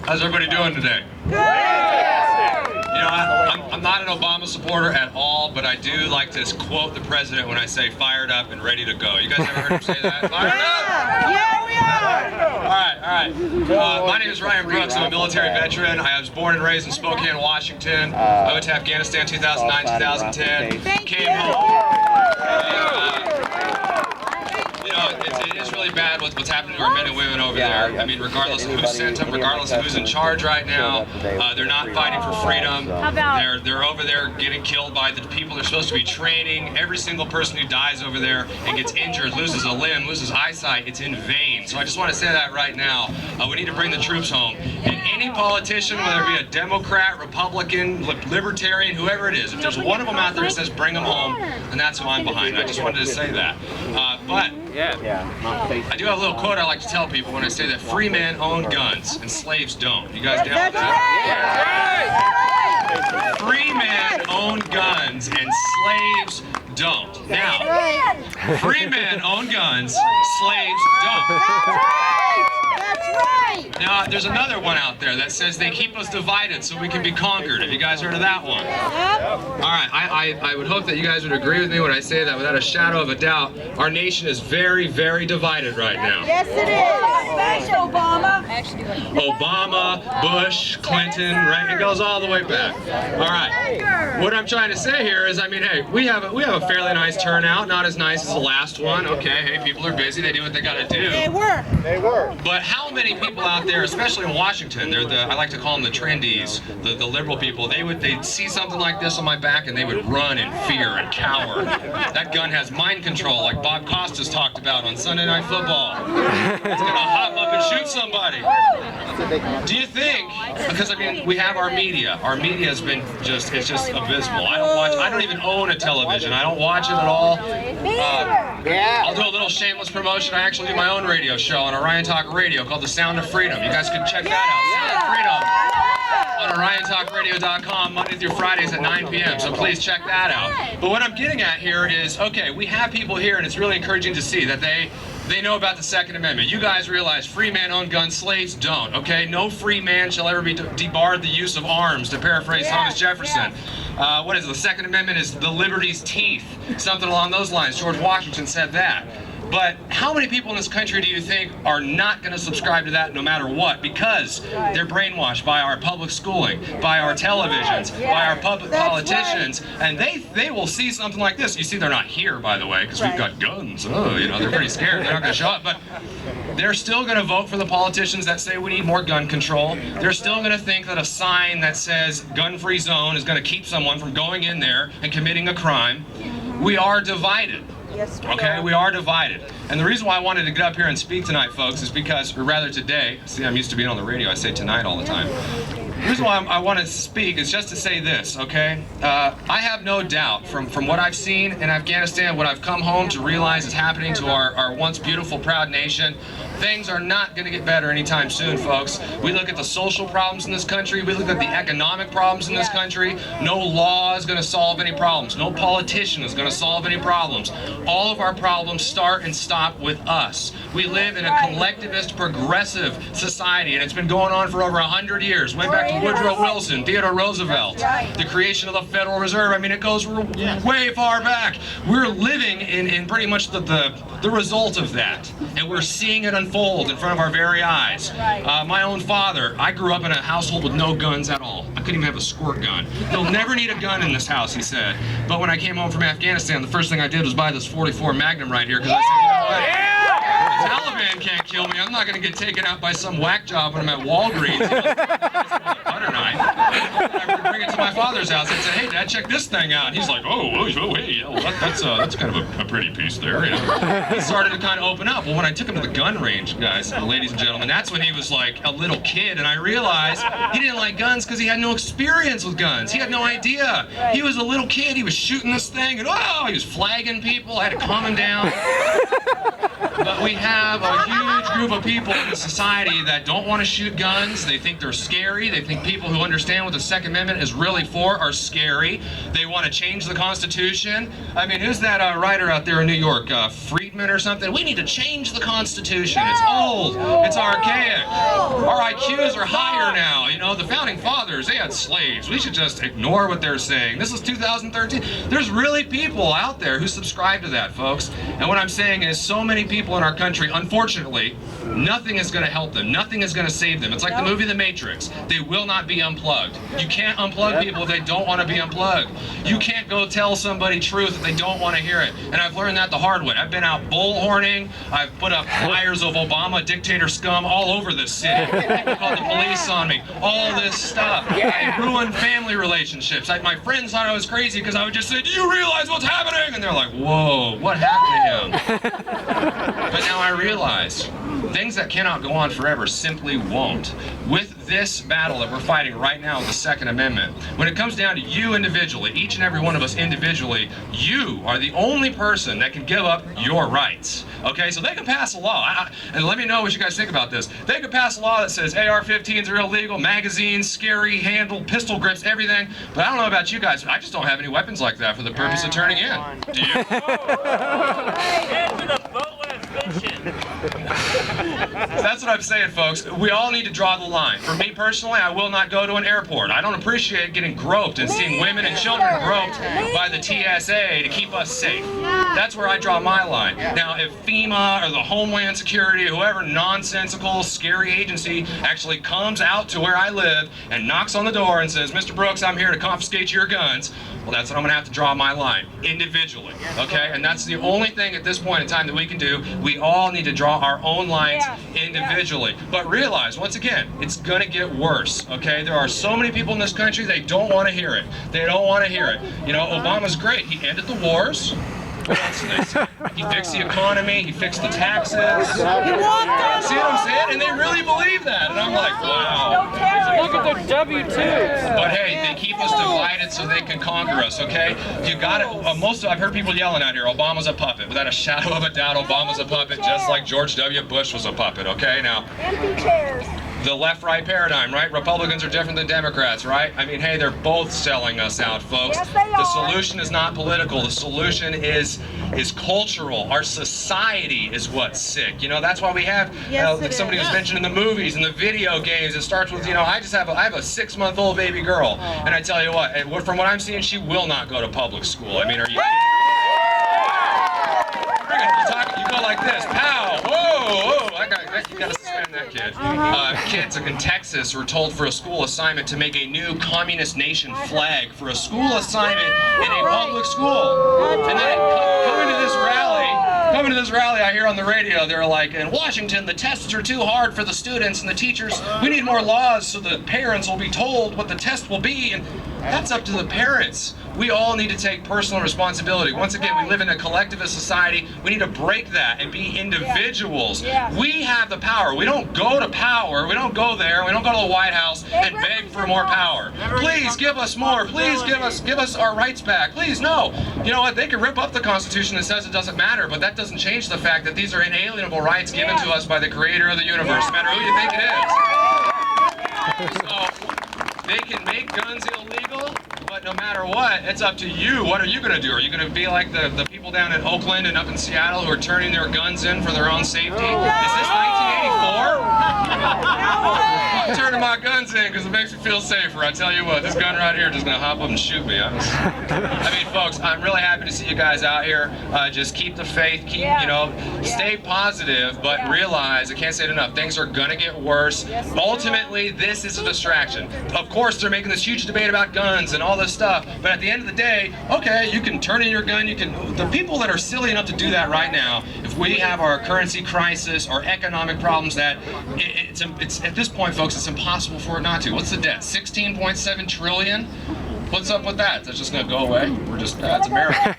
How's everybody doing today? You know, I'm not an Obama supporter at all, but I do like to quote the president when I say fired up and ready to go. You guys ever heard him say that? Fired up? Yeah, we are! All right. My name is Ryan Brooks. I'm a military veteran. I was born and raised in Spokane, Washington. I went to Afghanistan 2009, 2010. Came home. You know, it is really bad what's happening to our men and women over there. I mean, regardless of who sent them, regardless of who's in charge right now, they're not fighting for freedom. They're over there getting killed by the people they're supposed to be training. Every single person who dies over there and gets injured, loses a limb, loses eyesight, it's in vain. So I just want to say that right now. We need to bring the troops home. And any politician, whether it be a Democrat, Republican, Libertarian, whoever it is, if there's one of them out there that says bring them home, then that's who I'm behind. I just wanted to say that. But I do have a little quote I like to tell people when I say that free men own guns and slaves don't. You guys down with that? Free men own guns and slaves don't. Now, free men own guns, slaves don't. That's right! Now, there's another one out there that says they keep us divided so we can be conquered. Have you guys heard of that one? All right, I would hope that you guys would agree with me when I say that without a shadow of a doubt. Our nation is very, very divided right now. Yes, it is. Obama. Obama, Bush, Clinton, right? It goes all the way back. All right. What I'm trying to say here is, I mean, hey, we have a fairly nice turnout. Not as nice as the last one. Okay, hey, people are busy. They do what they got to do. They work. They work. But how many people out there, especially in Washington, I like to call them the trendies, the liberal people, they'd see something like this on my back and they would run in fear and cower. That gun has mind control, like Bob Costas talked about on Sunday Night Football. It's gonna hop up and shoot somebody. Do you think, because I mean, we have our media. Our media has been it's just abysmal. I don't even own a television. I don't watch it at all. I'll do a little shameless promotion. I actually do my own radio show on Orion Talk Radio called The Sound of Freedom. You guys can check that out. Sound of Freedom on OrionTalkRadio.com Monday through Fridays at 9 p.m. So please check that out. But what I'm getting at here is, okay, we have people here, and it's really encouraging to see that they know about the Second Amendment. You guys realize free men own guns, slaves don't, okay? No free man shall ever be debarred the use of arms, to paraphrase Thomas Jefferson. What is it? The Second Amendment is the liberty's teeth, something along those lines. George Washington said that. But how many people in this country do you think are not going to subscribe to that no matter what? Because they're brainwashed by our public schooling, by our televisions, by our public politicians, and they will see something like this. You see, they're not here, by the way, because we've got guns. Oh, you know, they're pretty scared. They're not going to show up, but they're still going to vote for the politicians that say we need more gun control. They're still going to think that a sign that says gun-free zone is going to keep someone from going in there and committing a crime. We are divided. Yes, okay, we are divided. And the reason why I wanted to get up here and speak tonight, folks, is because, or rather today, see, I'm used to being on the radio, I say tonight all the time. The reason why I want to speak is just to say this, okay? I have no doubt from what I've seen in Afghanistan, what I've come home to realize is happening to our once beautiful, proud nation, things are not going to get better anytime soon, folks. We look at the social problems in this country, we look at the economic problems in this country. No law is going to solve any problems. No politician is going to solve any problems. All of our problems start and stop with us. We live in a collectivist, progressive society, and it's been going on for over 100 years. Way back to Woodrow Wilson, Theodore Roosevelt, the creation of the Federal Reserve. I mean, it goes way far back. We're living in pretty much the result of that, and we're seeing it unfold in front of our very eyes. My own father, I grew up in a household with no guns at all. I couldn't even have a squirt gun. You'll never need a gun in this house, he said. But when I came home from Afghanistan, the first thing I did was buy this 44 Magnum right here, because I said, you know what? The Taliban can't kill me. I'm not going to get taken out by some whack job when I'm at Walgreens. You know, butter knife. I would bring it to my father's house and say, "Hey, Dad, check this thing out." And he's like, "Oh, hey, that's kind of a pretty piece there." You know? He started to kind of open up. Well, when I took him to the gun range, guys, ladies and gentlemen, that's when he was like a little kid, and I realized he didn't like guns because he had no experience with guns. He had no idea. He was a little kid. He was shooting this thing, and he was flagging people. I had to calm him down. But we have a huge group of people in society that don't want to shoot guns. They think they're scary. They think people who understand what the Second Amendment is really for are scary. They want to change the Constitution. I mean, who's that writer out there in New York? treatment or something. We need to change the Constitution. It's old. It's archaic. Our IQs are higher now. You know, the founding fathers, they had slaves. We should just ignore what they're saying. This is 2013. There's really people out there who subscribe to that, folks. And what I'm saying is so many people in our country, unfortunately, nothing is going to help them. Nothing is going to save them. It's like the movie The Matrix. They will not be unplugged. You can't unplug people if they don't want to be unplugged. You can't go tell somebody truth if they don't want to hear it. And I've learned that the hard way. I've been out bullhorning. I've put up flyers of Obama dictator scum all over this city. People called the police on me. All this stuff. I ruined family relationships. My friends thought I was crazy because I would just say, "Do you realize what's happening?" And they're like, "Whoa, what happened to him?" But now I realize things that cannot go on forever simply won't. With this battle that we're fighting right now with the Second Amendment, when it comes down to you individually, each and every one of us individually, you are the only person that can give up your rights. Okay, so they can pass a law, and let me know what you guys think about this. They could pass a law that says AR-15s are illegal, magazines, scary, handle, pistol grips, everything, but I don't know about you guys, I just don't have any weapons like that for the purpose of turning in. Do you? That's what I'm saying, folks. We all need to draw the line. For me personally, I will not go to an airport. I don't appreciate getting groped and seeing women and children groped by the TSA to keep us safe. That's where I draw my line. Now, if FEMA or the Homeland Security, whoever nonsensical, scary agency actually comes out to where I live and knocks on the door and says, "Mr. Brooks, I'm here to confiscate your guns," well, that's when I'm going to have to draw my line, individually, okay? And that's the only thing at this point in time that we can do. We all need to draw our own lines individually. But realize, once again, it's going to get worse, okay? There are so many people in this country, they don't want to hear it. They don't want to hear it. You know, Obama's great. He ended the wars. What else did they say? He fixed the economy, he fixed the taxes. See what I'm saying? And they really believe that. And I'm like, wow. Look at their W-2s. But hey, they keep us divided so they can conquer us, okay? You got it. I've heard people yelling out here, Obama's a puppet. Without a shadow of a doubt, Obama's a puppet, just like George W. Bush was a puppet, okay? Now, Empty chairs. the left-right paradigm, right? Republicans are different than Democrats, right? I mean, hey, they're both selling us out, folks. Yes, they The are. solution is not political. The solution is cultural. Our society is what's sick. You know, that's why we have somebody was mentioned in the movies and the video games. It starts with, you know, I have a 6-month-old baby girl, and I tell you what, from what I'm seeing, she will not go to public school. I mean, are you kidding? You go like this, pow, whoa, whoa, you gotta suspend that kid. Kids in Texas were told for a school assignment to make a new communist nation flag for a school assignment in a public school. And then coming to this rally, I hear on the radio, they're like, in Washington, the tests are too hard for the students and the teachers. We need more laws so the parents will be told what the test will be. And that's up to the parents. We all need to take personal responsibility. Once again, we live in a collectivist society. We need to break that and be individuals. We have the power. We don't go to power. We don't go there. We don't go to the White House and beg for more power. Please give us more. Please give us our rights back. Please, no. You know what? They can rip up the Constitution that says it doesn't matter, but that doesn't change the fact that these are inalienable rights given to us by the creator of the universe, no matter who you think it is. So, they can make guns illegal, but no matter what, it's up to you. What are you going to do? Are you going to be like the people down in Oakland and up in Seattle who are turning their guns in for their own safety? Is this 1984? I'm turning my guns in because it makes me feel safer. I tell you what, this gun right here is just going to hop up and shoot me. I mean, folks, I'm really happy to see you guys out here. Just keep the faith, stay positive, but realize, I can't say it enough, things are going to get worse. Ultimately, this is a distraction. Of course, they're making this huge debate about guns and all this stuff, but at the end of the day, okay, you can turn in your gun, the people that are silly enough to do that right now, if we have our currency crisis or economic problems that, it's at this point, folks, it's impossible for it not to. What's the debt? 16.7 trillion? What's up with that? That's just going to go away? That's America.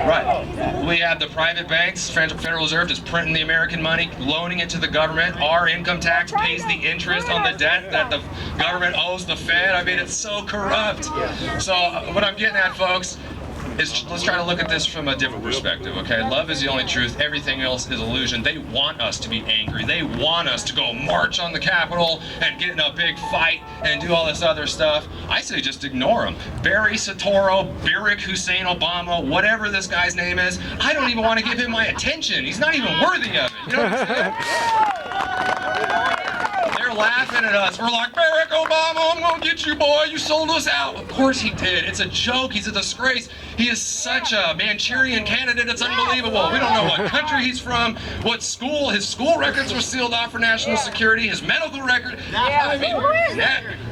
Right. We have the private banks, Federal Reserve is printing the American money, loaning it to the government. Our income tax pays the interest on the debt that the government owes the Fed. I mean, it's so corrupt. So what I'm getting at, folks, let's try to look at this from a different perspective, okay? Love is the only truth. Everything else is illusion. They want us to be angry. They want us to go march on the Capitol and get in a big fight and do all this other stuff. I say just ignore them. Barry Soetoro, Barack Hussein Obama, whatever this guy's name is, I don't even want to give him my attention. He's not even worthy of it. You know what I'm saying? They're laughing at us. We're like, Barack Obama, I'm gonna get you, boy. You sold us out. Of course he did. It's a joke. He's a disgrace. He is such a Manchurian candidate. It's unbelievable. We don't know what country he's from, what school. His school records were sealed off for national security. His medical record. I mean,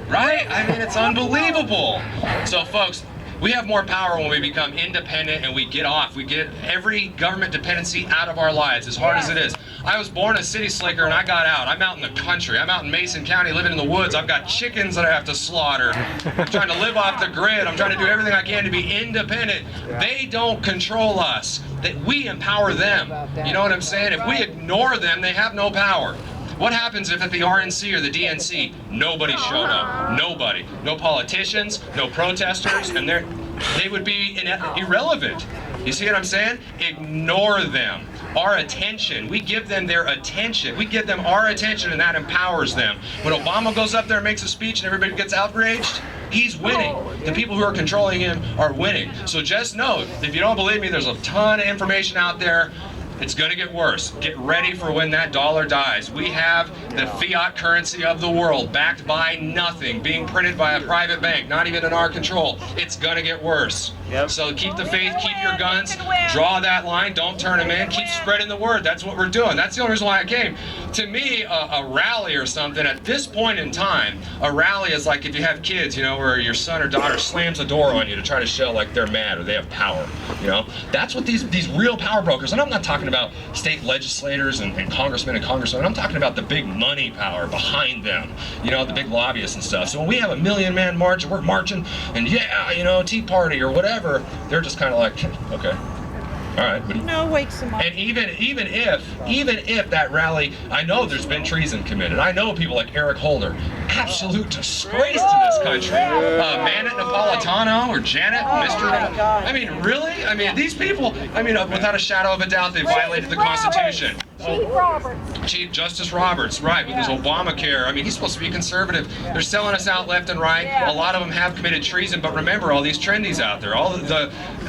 right? I mean, it's unbelievable. So, folks, we have more power when we become independent and we get off. We get every government dependency out of our lives, as hard as it is. I was born a city slicker and I got out. I'm out in the country. I'm out in Mason County living in the woods. I've got chickens that I have to slaughter. I'm trying to live off the grid. I'm trying to do everything I can to be independent. They don't control us. We empower them. You know what I'm saying? If we ignore them, they have no power. What happens if at the RNC or the DNC, nobody showed up? Nobody. No politicians, no protesters, and they would be irrelevant. You see what I'm saying? Ignore them. Our attention. We give them their attention. We give them our attention, and that empowers them. When Obama goes up there and makes a speech and everybody gets outraged, he's winning. The people who are controlling him are winning. So just know, if you don't believe me, there's a ton of information out there. It's going to get worse. Get ready for when that dollar dies. We have the fiat currency of the world, backed by nothing, being printed by a private bank, not even in our control. It's going to get worse. Yep. So keep the faith, keep your guns, draw that line, don't turn them in, keep spreading the word. That's what we're doing. That's the only reason why I came. To me, a rally or something, at this point in time, a rally is like if you have kids, you know, where your son or daughter slams a door on you to try to show like they're mad or they have power, you know? That's what these real power brokers, and I'm not talking about state legislators and congressmen and congresswomen, I'm talking about the big money power behind them, you know, the big lobbyists and stuff. So when we have a 1,000,000 man march and we're marching and yeah, you know, Tea Party or whatever, they're just kind of like, okay. All right. No, wakes them up. And even if that rally, I know there's been treason committed. I know people like Eric Holder, absolute disgrace to this country. Manit Napolitano or Janet, Mr. I mean, really? I mean, these people, I mean, without a shadow of a doubt, they violated the Constitution. Chief Justice Roberts, right, with his Obamacare. I mean, he's supposed to be conservative. They're selling us out left and right. A lot of them have committed treason, but remember all these trendies out there.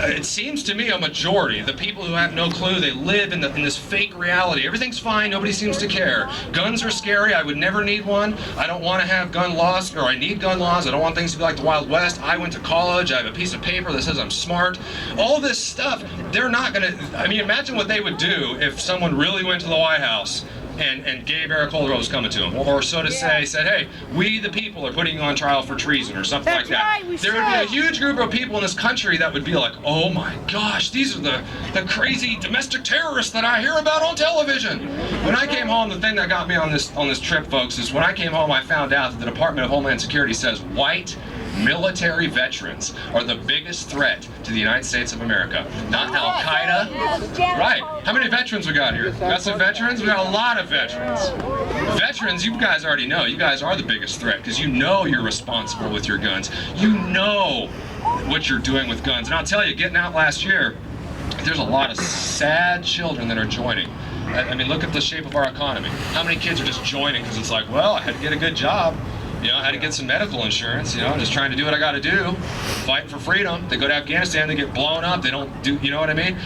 It seems to me a majority, the people who have no clue, they live in this fake reality. Everything's fine, nobody seems to care. Guns are scary, I would never need one. I don't want to have gun laws, or I need gun laws. I don't want things to be like the Wild West. I went to college, I have a piece of paper that says I'm smart. All this stuff, they're not gonna, I mean, imagine what they would do if someone really went to the White House and gave Eric Holder what was coming to him, or so to say, said, hey, we the people are putting you on trial for treason, or something like that. There would be a huge group of people in this country that would be like, oh my gosh, these are the crazy domestic terrorists that I hear about on television. When I came home, the thing that got me on this trip, folks, is when I came home, I found out that the Department of Homeland Security says white military veterans are the biggest threat to the United States of America, not Al-Qaeda. Right. How many veterans we got here? Got some veterans? We got a lot of veterans. Veterans, you guys already know, you guys are the biggest threat because you know you're responsible with your guns. You know what you're doing with guns. And I'll tell you, getting out last year, there's a lot of sad children that are joining. I mean, look at the shape of our economy. How many kids are just joining because it's like, well, I had to get a good job. You know, I had to get some medical insurance, you know, just trying to do what I got to do, fighting for freedom. They go to Afghanistan, they get blown up, they don't do, you know what I mean?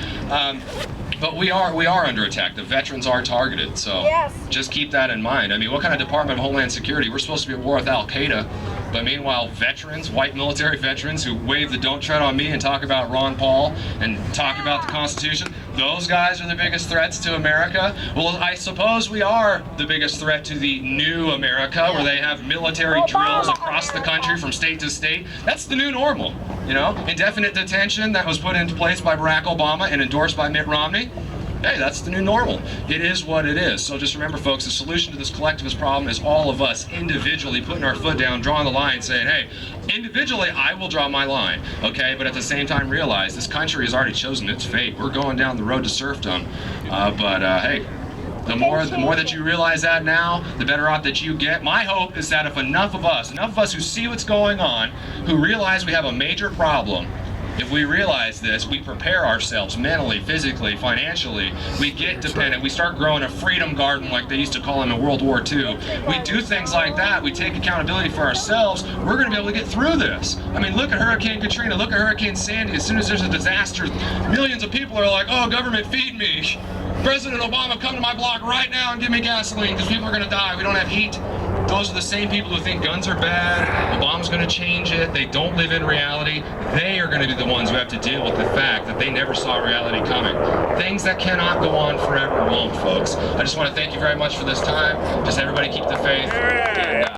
But we are under attack. The veterans are targeted, so just keep that in mind. I mean, what kind of Department of Homeland Security? We're supposed to be at war with Al-Qaeda, but meanwhile, veterans, white military veterans who wave the "Don't Tread on Me" and talk about Ron Paul and talk about the Constitution, those guys are the biggest threats to America. Well, I suppose we are the biggest threat to the new America, where they have military drills across the country from state to state. That's the new normal, you know? Indefinite detention that was put into place by Barack Obama and endorsed by Mitt Romney. Hey, that's the new normal. It is what it is. So just remember, folks, the solution to this collectivist problem is all of us individually putting our foot down, drawing the line, saying, hey, individually, I will draw my line, okay? But at the same time, realize this country has already chosen its fate. We're going down the road to serfdom. Hey, the more that you realize that now, the better off that you get. My hope is that if enough of us who see what's going on, who realize we have a major problem, If we realize this, we prepare ourselves mentally, physically, financially. We get dependent. We start growing a freedom garden like they used to call them in World War II. We do things like that. We take accountability for ourselves. We're going to be able to get through this. I mean, look at Hurricane Katrina. Look at Hurricane Sandy. As soon as there's a disaster, millions of people are like, oh, government, feed me. President Obama, come to my block right now and give me gasoline because people are going to die. We don't have heat. Those are the same people who think guns are bad, Obama's going to change it, they don't live in reality. They are going to be the ones who have to deal with the fact that they never saw reality coming. Things that cannot go on forever won't, folks. I just want to thank you very much for this time. Just everybody keep the faith.